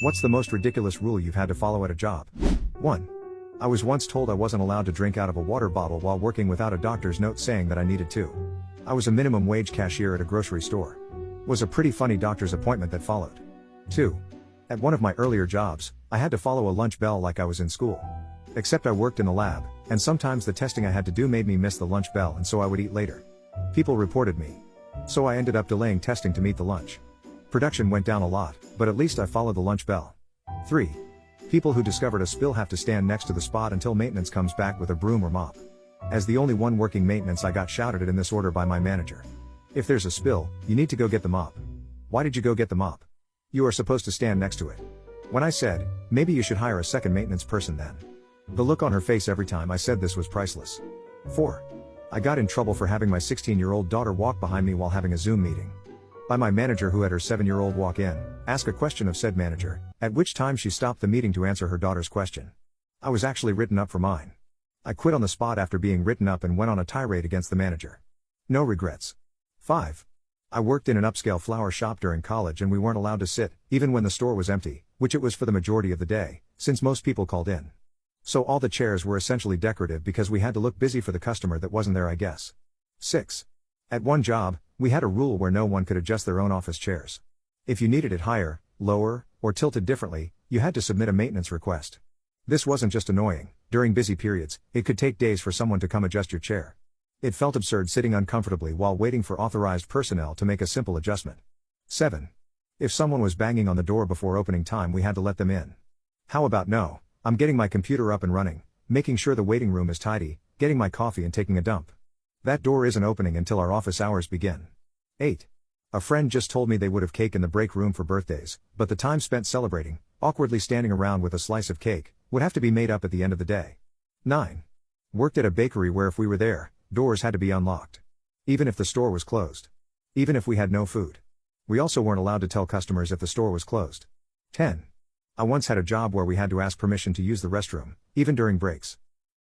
What's the most ridiculous rule you've had to follow at a job? 1. I was once told I wasn't allowed to drink out of a water bottle while working without a doctor's note saying that I needed to. I was a minimum wage cashier at a grocery store. Was a pretty funny doctor's appointment that followed. 2. At one of my earlier jobs, I had to follow a lunch bell like I was in school. Except I worked in the lab, and sometimes the testing I had to do made me miss the lunch bell and so I would eat later. People reported me. So I ended up delaying testing to meet the lunch. Production went down a lot, but at least I followed the lunch bell. 3. People who discovered a spill have to stand next to the spot until maintenance comes back with a broom or mop. As the only one working maintenance, I got shouted at in this order by my manager. If there's a spill, you need to go get the mop. Why did you go get the mop? You are supposed to stand next to it. When I said, maybe you should hire a second maintenance person then. The look on her face every time I said this was priceless. 4. I got in trouble for having my 16-year-old daughter walk behind me while having a Zoom meeting. By my manager, who had her 7-year-old walk in, ask a question of said manager, at which time she stopped the meeting to answer her daughter's question. I was actually written up for mine. I quit on the spot after being written up and went on a tirade against the manager. No regrets. 5. I worked in an upscale flower shop during college and we weren't allowed to sit, even when the store was empty, which it was for the majority of the day, since most people called in. So all the chairs were essentially decorative because we had to look busy for the customer that wasn't there, I guess. 6. At one job, we had a rule where no one could adjust their own office chairs. If you needed it higher, lower, or tilted differently, you had to submit a maintenance request. This wasn't just annoying. During busy periods, it could take days for someone to come adjust your chair. It felt absurd sitting uncomfortably while waiting for authorized personnel to make a simple adjustment. 7. If someone was banging on the door before opening time, we had to let them in. How about no? I'm getting my computer up and running, making sure the waiting room is tidy, getting my coffee and taking a dump. That door isn't opening until our office hours begin. 8. A friend just told me they would have cake in the break room for birthdays, but the time spent celebrating, awkwardly standing around with a slice of cake, would have to be made up at the end of the day. 9. Worked at a bakery where if we were there, doors had to be unlocked. Even if the store was closed. Even if we had no food. We also weren't allowed to tell customers if the store was closed. 10. I once had a job where we had to ask permission to use the restroom, even during breaks.